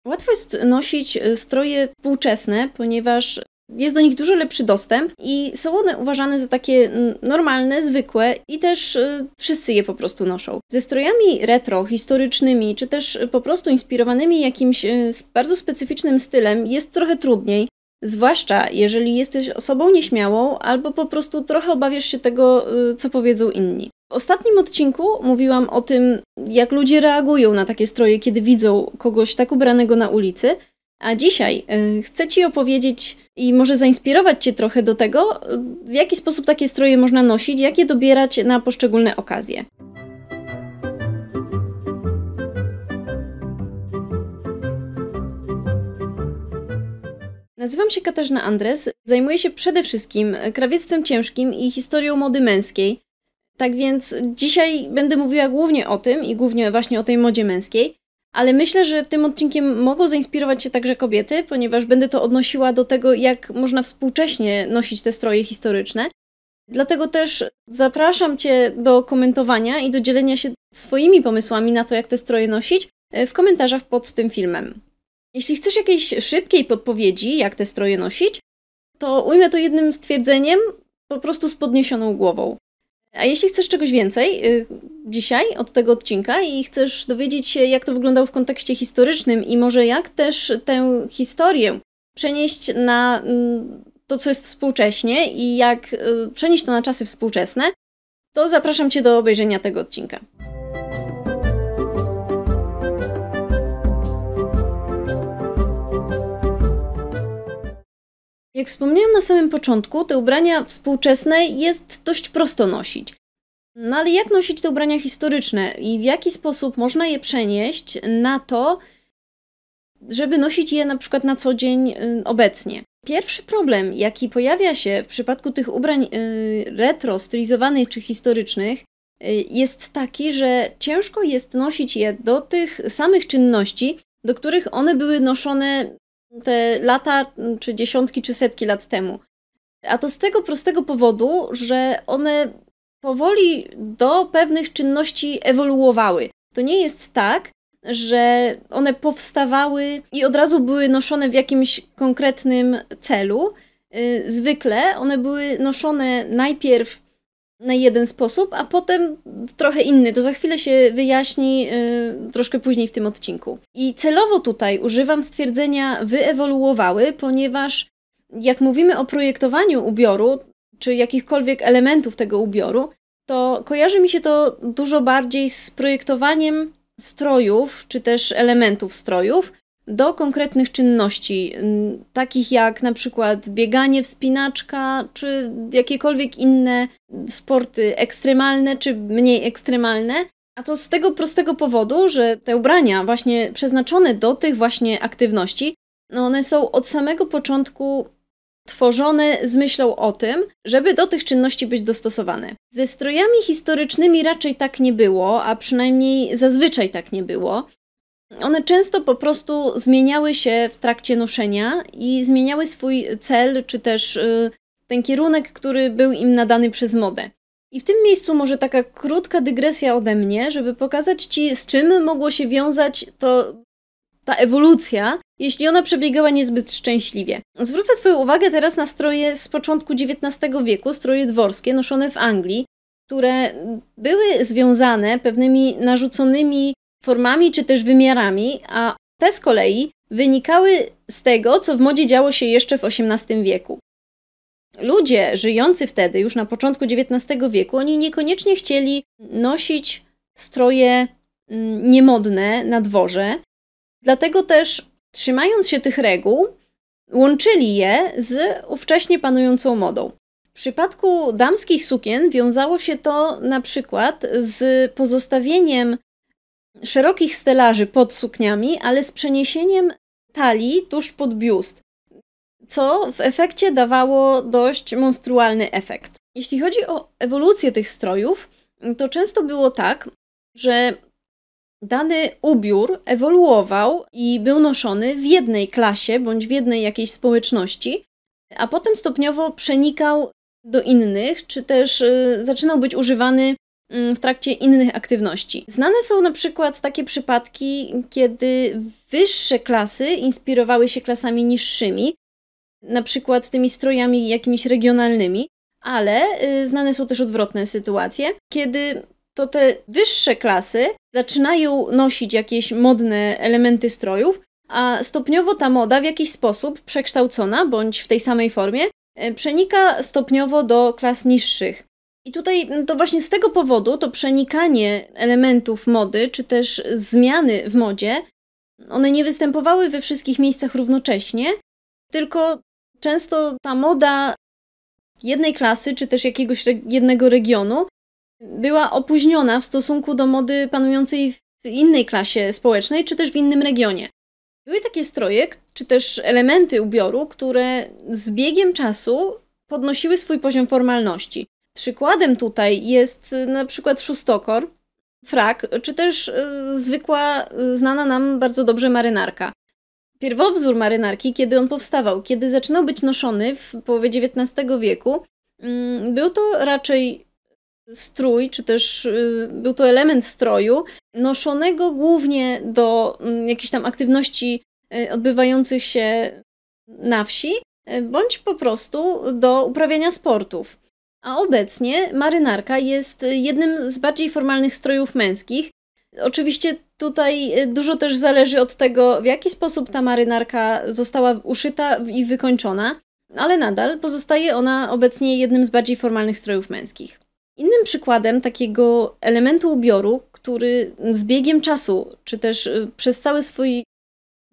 Łatwo jest nosić stroje współczesne, ponieważ jest do nich dużo lepszy dostęp i są one uważane za takie normalne, zwykłe i też wszyscy je po prostu noszą. Ze strojami retro, historycznymi, czy też po prostu inspirowanymi jakimś bardzo specyficznym stylem jest trochę trudniej, zwłaszcza jeżeli jesteś osobą nieśmiałą albo po prostu trochę obawiasz się tego, co powiedzą inni. W ostatnim odcinku mówiłam o tym, jak ludzie reagują na takie stroje, kiedy widzą kogoś tak ubranego na ulicy, a dzisiaj chcę Ci opowiedzieć i może zainspirować Cię trochę do tego, w jaki sposób takie stroje można nosić, jak je dobierać na poszczególne okazje. Nazywam się Katarzyna Andres, zajmuję się przede wszystkim krawiectwem ciężkim i historią mody męskiej. Tak więc dzisiaj będę mówiła głównie o tym i głównie właśnie o tej modzie męskiej, ale myślę, że tym odcinkiem mogą zainspirować się także kobiety, ponieważ będę to odnosiła do tego, jak można współcześnie nosić te stroje historyczne. Dlatego też zapraszam Cię do komentowania i do dzielenia się swoimi pomysłami na to, jak te stroje nosić w komentarzach pod tym filmem. Jeśli chcesz jakiejś szybkiej podpowiedzi, jak te stroje nosić, to ujmę to jednym stwierdzeniem, po prostu z podniesioną głową. A jeśli chcesz czegoś więcej dzisiaj od tego odcinka i chcesz dowiedzieć się, jak to wyglądało w kontekście historycznym i może jak też tę historię przenieść na to, co jest współcześnie i jak przenieść to na czasy współczesne, to zapraszam Cię do obejrzenia tego odcinka. Jak wspomniałam na samym początku, te ubrania współczesne jest dość prosto nosić. No ale jak nosić te ubrania historyczne i w jaki sposób można je przenieść na to, żeby nosić je na przykład na co dzień obecnie? Pierwszy problem, jaki pojawia się w przypadku tych ubrań retro, stylizowanych czy historycznych, jest taki, że ciężko jest nosić je do tych samych czynności, do których one były noszone te lata, czy dziesiątki, czy setki lat temu. A to z tego prostego powodu, że one powoli do pewnych czynności ewoluowały. To nie jest tak, że one powstawały i od razu były noszone w jakimś konkretnym celu. Zwykle one były noszone najpierw na jeden sposób, a potem w trochę inny. To za chwilę się wyjaśni troszkę później w tym odcinku. I celowo tutaj używam stwierdzenia wyewoluowały, ponieważ jak mówimy o projektowaniu ubioru, czy jakichkolwiek elementów tego ubioru, to kojarzy mi się to dużo bardziej z projektowaniem strojów, czy też elementów strojów do konkretnych czynności, takich jak na przykład bieganie, wspinaczka, czy jakiekolwiek inne sporty ekstremalne, czy mniej ekstremalne. A to z tego prostego powodu, że te ubrania właśnie przeznaczone do tych właśnie aktywności, one są od samego początku tworzone z myślą o tym, żeby do tych czynności być dostosowane. Ze strojami historycznymi raczej tak nie było, a przynajmniej zazwyczaj tak nie było. One często po prostu zmieniały się w trakcie noszenia i zmieniały swój cel, czy też ten kierunek, który był im nadany przez modę. I w tym miejscu może taka krótka dygresja ode mnie, żeby pokazać Ci, z czym mogło się wiązać ta ewolucja, jeśli ona przebiegała niezbyt szczęśliwie. Zwrócę Twoją uwagę teraz na stroje z początku XIX wieku, stroje dworskie noszone w Anglii, które były związane pewnymi narzuconymi formami czy też wymiarami, a te z kolei wynikały z tego, co w modzie działo się jeszcze w XVIII wieku. Ludzie żyjący wtedy, już na początku XIX wieku, oni niekoniecznie chcieli nosić stroje niemodne na dworze, dlatego też, trzymając się tych reguł, łączyli je z ówcześnie panującą modą. W przypadku damskich sukien wiązało się to na przykład z pozostawieniem szerokich stelaży pod sukniami, ale z przeniesieniem talii tuż pod biust, co w efekcie dawało dość monstrualny efekt. Jeśli chodzi o ewolucję tych strojów, to często było tak, że dany ubiór ewoluował i był noszony w jednej klasie bądź w jednej jakiejś społeczności, a potem stopniowo przenikał do innych, czy też zaczynał być używany w trakcie innych aktywności. Znane są na przykład takie przypadki, kiedy wyższe klasy inspirowały się klasami niższymi, na przykład tymi strojami jakimiś regionalnymi, ale znane są też odwrotne sytuacje, kiedy to te wyższe klasy zaczynają nosić jakieś modne elementy strojów, a stopniowo ta moda w jakiś sposób przekształcona, bądź w tej samej formie, przenika stopniowo do klas niższych. I tutaj to właśnie z tego powodu to przenikanie elementów mody, czy też zmiany w modzie, one nie występowały we wszystkich miejscach równocześnie, tylko często ta moda jednej klasy, czy też jakiegoś jednego regionu była opóźniona w stosunku do mody panującej w innej klasie społecznej, czy też w innym regionie. Były takie stroje, czy też elementy ubioru, które z biegiem czasu podnosiły swój poziom formalności. Przykładem tutaj jest na przykład szóstokor, frak, czy też zwykła, znana nam bardzo dobrze marynarka. Pierwowzór marynarki, kiedy on powstawał, kiedy zaczynał być noszony w połowie XIX wieku, był to raczej strój, czy też był to element stroju, noszonego głównie do jakichś tam aktywności odbywających się na wsi, bądź po prostu do uprawiania sportów. A obecnie marynarka jest jednym z bardziej formalnych strojów męskich. Oczywiście tutaj dużo też zależy od tego, w jaki sposób ta marynarka została uszyta i wykończona, ale nadal pozostaje ona obecnie jednym z bardziej formalnych strojów męskich. Innym przykładem takiego elementu ubioru, który z biegiem czasu, czy też przez cały swój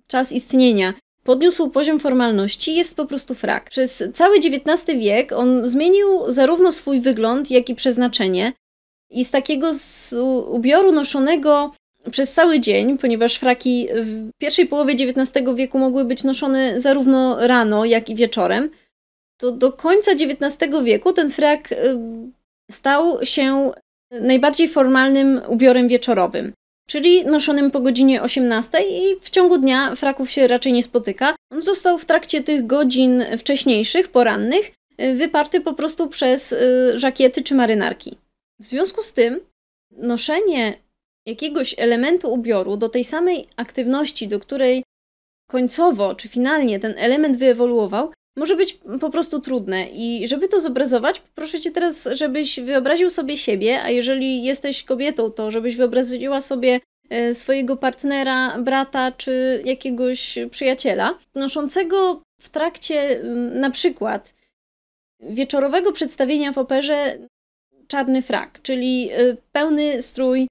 czas istnienia podniósł poziom formalności, jest po prostu frak. Przez cały XIX wiek on zmienił zarówno swój wygląd, jak i przeznaczenie. I z takiego ubioru noszonego przez cały dzień, ponieważ fraki w pierwszej połowie XIX wieku mogły być noszone zarówno rano, jak i wieczorem, to do końca XIX wieku ten frak stał się najbardziej formalnym ubiorem wieczorowym, czyli noszonym po godzinie 18 i w ciągu dnia fraków się raczej nie spotyka. On został w trakcie tych godzin wcześniejszych, porannych, wyparty po prostu przez żakiety czy marynarki. W związku z tym noszenie jakiegoś elementu ubioru do tej samej aktywności, do której końcowo czy finalnie ten element wyewoluował, może być po prostu trudne. I żeby to zobrazować, proszę Cię teraz, żebyś wyobraził sobie siebie, a jeżeli jesteś kobietą, to żebyś wyobraziła sobie swojego partnera, brata czy jakiegoś przyjaciela, noszącego w trakcie na przykład wieczorowego przedstawienia w operze czarny frak, czyli pełny strój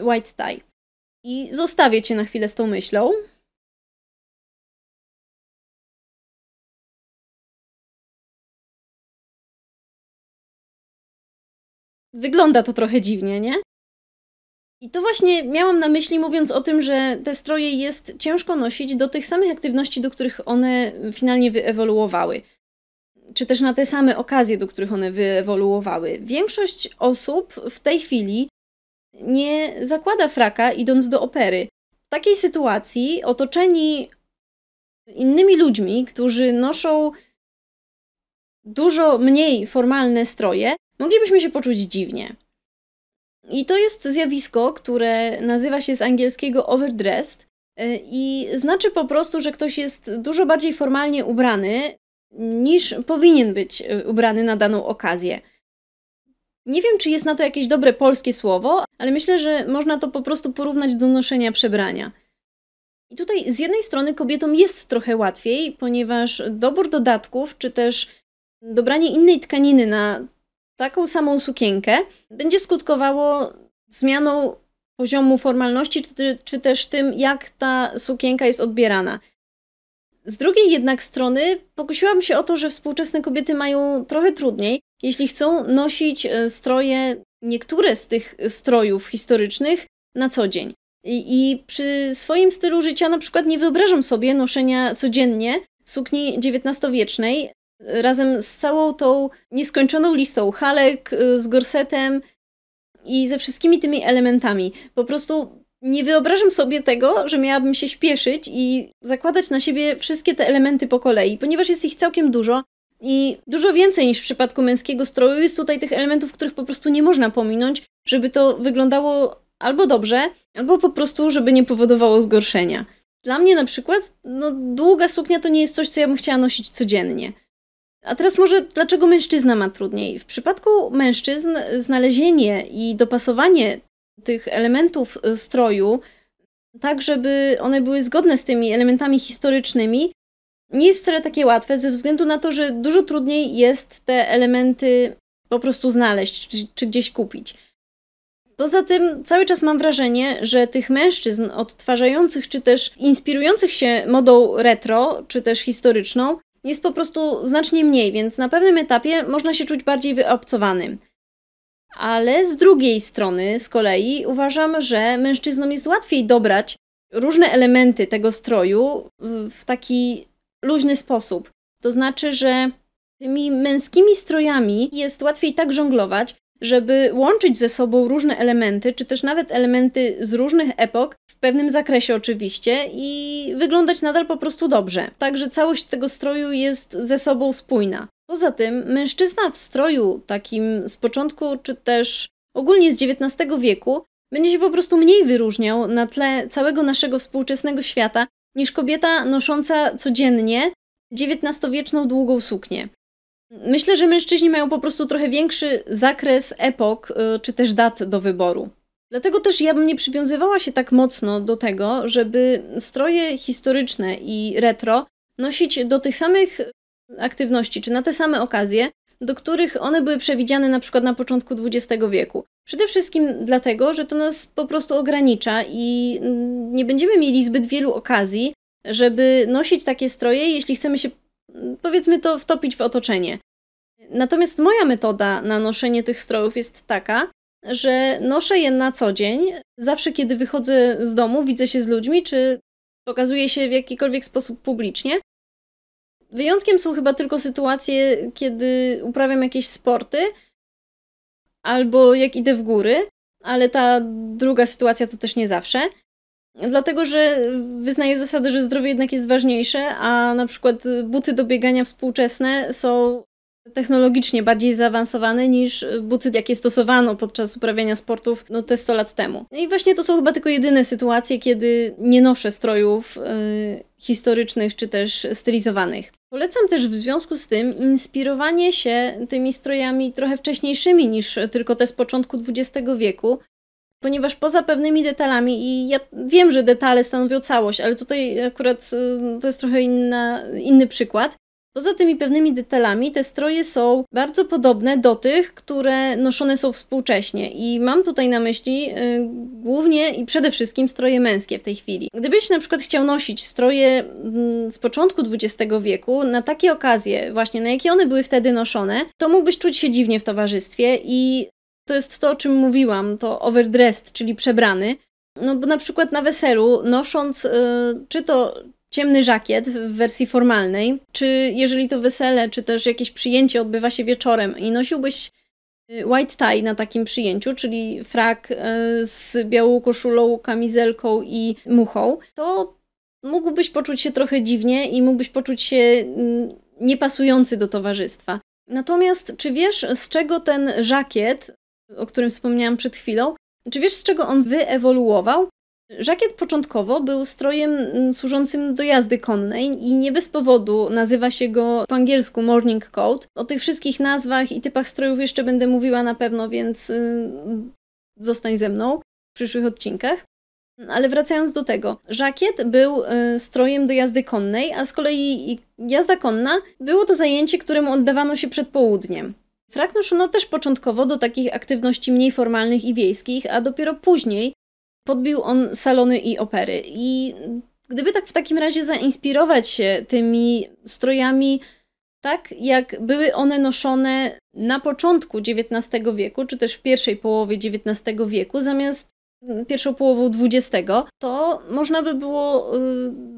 white tie. I zostawię Cię na chwilę z tą myślą. Wygląda to trochę dziwnie, nie? I to właśnie miałam na myśli, mówiąc o tym, że te stroje jest ciężko nosić do tych samych aktywności, do których one finalnie wyewoluowały. Czy też na te same okazje, do których one wyewoluowały. Większość osób w tej chwili nie zakłada fraka, idąc do opery. W takiej sytuacji, otoczeni innymi ludźmi, którzy noszą dużo mniej formalne stroje, moglibyśmy się poczuć dziwnie. I to jest zjawisko, które nazywa się z angielskiego overdressed i znaczy po prostu, że ktoś jest dużo bardziej formalnie ubrany, niż powinien być ubrany na daną okazję. Nie wiem, czy jest na to jakieś dobre polskie słowo, ale myślę, że można to po prostu porównać do noszenia przebrania. I tutaj z jednej strony kobietom jest trochę łatwiej, ponieważ dobór dodatków, czy też dobranie innej tkaniny na taką samą sukienkę będzie skutkowało zmianą poziomu formalności, czy też tym, jak ta sukienka jest odbierana. Z drugiej jednak strony pokusiłam się o to, że współczesne kobiety mają trochę trudniej, jeśli chcą nosić stroje, niektóre z tych strojów historycznych na co dzień. I przy swoim stylu życia na przykład nie wyobrażam sobie noszenia codziennie sukni XIX-wiecznej razem z całą tą nieskończoną listą halek, z gorsetem i ze wszystkimi tymi elementami. Po prostu nie wyobrażam sobie tego, że miałabym się śpieszyć i zakładać na siebie wszystkie te elementy po kolei. Ponieważ jest ich całkiem dużo, I dużo więcej niż w przypadku męskiego stroju jest tutaj tych elementów, których po prostu nie można pominąć, żeby to wyglądało albo dobrze, albo po prostu, żeby nie powodowało zgorszenia. Dla mnie na przykład, długa suknia to nie jest coś, co ja bym chciała nosić codziennie. A teraz może dlaczego mężczyzna ma trudniej? W przypadku mężczyzn znalezienie i dopasowanie tych elementów stroju, tak żeby one były zgodne z tymi elementami historycznymi, nie jest wcale takie łatwe, ze względu na to, że dużo trudniej jest te elementy po prostu znaleźć, czy gdzieś kupić. Poza tym cały czas mam wrażenie, że tych mężczyzn odtwarzających, czy też inspirujących się modą retro, czy też historyczną, jest po prostu znacznie mniej, więc na pewnym etapie można się czuć bardziej wyobcowanym. Ale z drugiej strony, z kolei, uważam, że mężczyznom jest łatwiej dobrać różne elementy tego stroju w taki luźny sposób. To znaczy, że tymi męskimi strojami jest łatwiej tak żonglować, żeby łączyć ze sobą różne elementy, czy też nawet elementy z różnych epok, w pewnym zakresie oczywiście, i wyglądać nadal po prostu dobrze. Także całość tego stroju jest ze sobą spójna. Poza tym mężczyzna w stroju takim z początku, czy też ogólnie z XIX wieku, będzie się po prostu mniej wyróżniał na tle całego naszego współczesnego świata, niż kobieta nosząca codziennie XIX-wieczną długą suknię. Myślę, że mężczyźni mają po prostu trochę większy zakres epok, czy też dat do wyboru. Dlatego też ja bym nie przywiązywała się tak mocno do tego, żeby stroje historyczne i retro nosić do tych samych aktywności, czy na te same okazje, do których one były przewidziane na przykład na początku XX wieku. Przede wszystkim dlatego, że to nas po prostu ogranicza i nie będziemy mieli zbyt wielu okazji, żeby nosić takie stroje, jeśli chcemy się, powiedzmy to, wtopić w otoczenie. Natomiast moja metoda na noszenie tych strojów jest taka, że noszę je na co dzień, zawsze kiedy wychodzę z domu, widzę się z ludźmi, czy pokazuję się w jakikolwiek sposób publicznie. Wyjątkiem są chyba tylko sytuacje, kiedy uprawiam jakieś sporty, albo jak idę w góry, ale ta druga sytuacja to też nie zawsze. Dlatego, że wyznaję zasadę, że zdrowie jednak jest ważniejsze, a na przykład buty do biegania współczesne są technologicznie bardziej zaawansowane niż buty, jakie stosowano podczas uprawiania sportów te 100 lat temu. I właśnie to są chyba tylko jedyne sytuacje, kiedy nie noszę strojów historycznych czy też stylizowanych. Polecam też w związku z tym inspirowanie się tymi strojami trochę wcześniejszymi niż tylko te z początku XX wieku, ponieważ poza pewnymi detalami, i ja wiem, że detale stanowią całość, ale tutaj akurat to jest trochę inny przykład, poza tymi pewnymi detalami te stroje są bardzo podobne do tych, które noszone są współcześnie i mam tutaj na myśli głównie i przede wszystkim stroje męskie w tej chwili. Gdybyś na przykład chciał nosić stroje z początku XX wieku na takie okazje właśnie, na jakie one były wtedy noszone, to mógłbyś czuć się dziwnie w towarzystwie i to jest to, o czym mówiłam, to overdressed, czyli przebrany. No bo na przykład na weselu, nosząc czy to ciemny żakiet w wersji formalnej, czy jeżeli to wesele, czy też jakieś przyjęcie odbywa się wieczorem i nosiłbyś white tie na takim przyjęciu, czyli frak z białą koszulą, kamizelką i muchą, to mógłbyś poczuć się trochę dziwnie i mógłbyś poczuć się niepasujący do towarzystwa. Natomiast czy wiesz, z czego ten żakiet, o którym wspomniałam przed chwilą, czy wiesz, z czego on wyewoluował? Żakiet początkowo był strojem służącym do jazdy konnej i nie bez powodu nazywa się go po angielsku morning coat. O tych wszystkich nazwach i typach strojów jeszcze będę mówiła na pewno, więc zostań ze mną w przyszłych odcinkach. Ale wracając do tego, żakiet był strojem do jazdy konnej, a z kolei jazda konna było to zajęcie, któremu oddawano się przed południem. Frak noszono też początkowo do takich aktywności mniej formalnych i wiejskich, a dopiero później podbił on salony i opery. I gdyby tak w takim razie zainspirować się tymi strojami tak, jak były one noszone na początku XIX wieku, czy też w pierwszej połowie XIX wieku, zamiast pierwszą połową XX, to można by było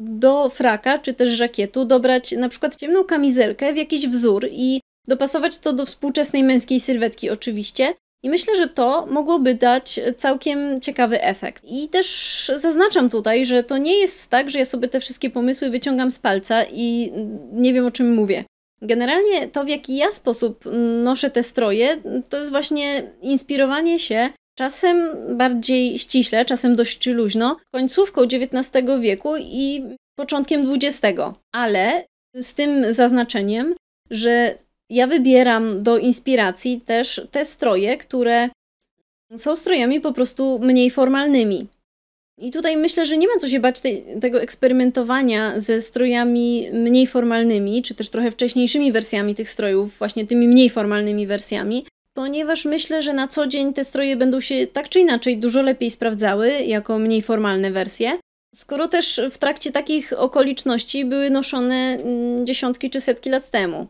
do fraka, czy też żakietu dobrać na przykład ciemną kamizelkę w jakiś wzór i dopasować to do współczesnej męskiej sylwetki oczywiście. I myślę, że to mogłoby dać całkiem ciekawy efekt. I też zaznaczam tutaj, że to nie jest tak, że ja sobie te wszystkie pomysły wyciągam z palca i nie wiem, o czym mówię. Generalnie to, w jaki ja sposób noszę te stroje, to jest właśnie inspirowanie się czasem bardziej ściśle, czasem dość luźno, końcówką XIX wieku i początkiem XX. Ale z tym zaznaczeniem, że ja wybieram do inspiracji też te stroje, które są strojami po prostu mniej formalnymi. I tutaj myślę, że nie ma co się bać tego eksperymentowania ze strojami mniej formalnymi, czy też trochę wcześniejszymi wersjami tych strojów, właśnie tymi mniej formalnymi wersjami, ponieważ myślę, że na co dzień te stroje będą się tak czy inaczej dużo lepiej sprawdzały jako mniej formalne wersje, skoro też w trakcie takich okoliczności były noszone dziesiątki czy setki lat temu.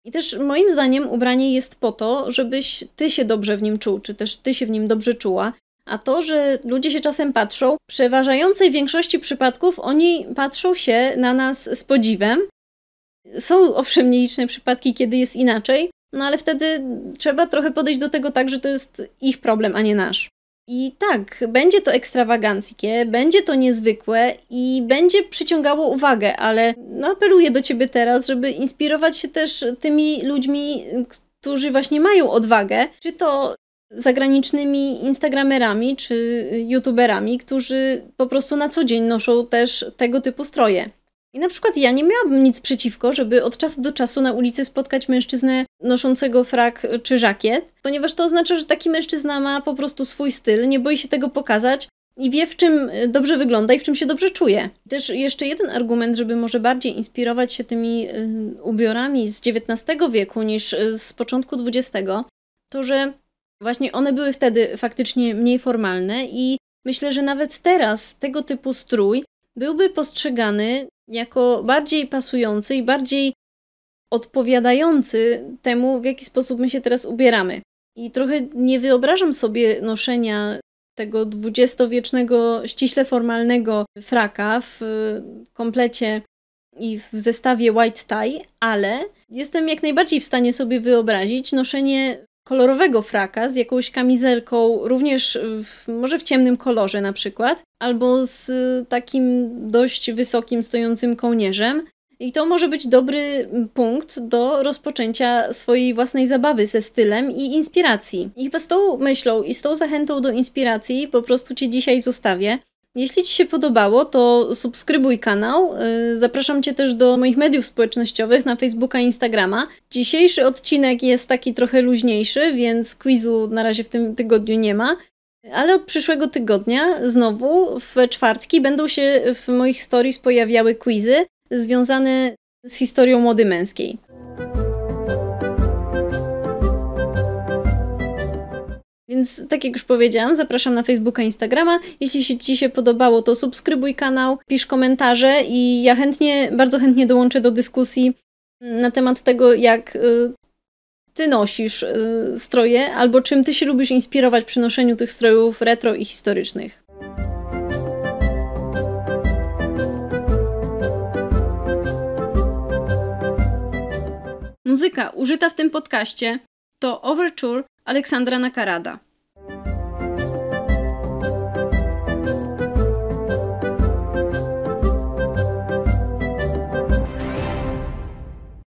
I też moim zdaniem ubranie jest po to, żebyś ty się dobrze w nim czuł, czy też ty się w nim dobrze czuła. A to, że ludzie się czasem patrzą, w przeważającej większości przypadków oni patrzą się na nas z podziwem. Są owszem nieliczne przypadki, kiedy jest inaczej, no ale wtedy trzeba trochę podejść do tego tak, że to jest ich problem, a nie nasz. I tak, będzie to ekstrawaganckie, będzie to niezwykłe i będzie przyciągało uwagę, ale apeluję do ciebie teraz, żeby inspirować się też tymi ludźmi, którzy właśnie mają odwagę, czy to zagranicznymi instagramerami czy youtuberami, którzy po prostu na co dzień noszą też tego typu stroje. I na przykład ja nie miałabym nic przeciwko, żeby od czasu do czasu na ulicy spotkać mężczyznę noszącego frak czy żakiet, ponieważ to oznacza, że taki mężczyzna ma po prostu swój styl, nie boi się tego pokazać i wie, w czym dobrze wygląda i w czym się dobrze czuje. Też jeszcze jeden argument, żeby może bardziej inspirować się tymi ubiorami z XIX wieku niż z początku XX, to że właśnie one były wtedy faktycznie mniej formalne i myślę, że nawet teraz tego typu strój byłby postrzegany jako bardziej pasujący i bardziej odpowiadający temu, w jaki sposób my się teraz ubieramy. I trochę nie wyobrażam sobie noszenia tego dwudziestowiecznego, ściśle formalnego fraka w komplecie i w zestawie white tie, ale jestem jak najbardziej w stanie sobie wyobrazić noszenie kolorowego fraka z jakąś kamizelką, również może w ciemnym kolorze na przykład, albo z takim dość wysokim, stojącym kołnierzem. I to może być dobry punkt do rozpoczęcia swojej własnej zabawy ze stylem i inspiracji. I chyba z tą myślą i z tą zachętą do inspiracji po prostu cię dzisiaj zostawię. Jeśli ci się podobało, to subskrybuj kanał. Zapraszam cię też do moich mediów społecznościowych na Facebooka i Instagrama. Dzisiejszy odcinek jest taki trochę luźniejszy, więc quizu na razie w tym tygodniu nie ma. Ale od przyszłego tygodnia znowu w czwartki będą się w moich stories pojawiały quizy związane z historią mody męskiej. Więc tak jak już powiedziałam, zapraszam na Facebooka i Instagrama. Jeśli ci się podobało, to subskrybuj kanał, pisz komentarze i ja bardzo chętnie dołączę do dyskusji na temat tego, jak ty nosisz stroje, albo czym ty się lubisz inspirować przy noszeniu tych strojów retro i historycznych. Muzyka użyta w tym podcaście to Overture Aleksandra Nakarada.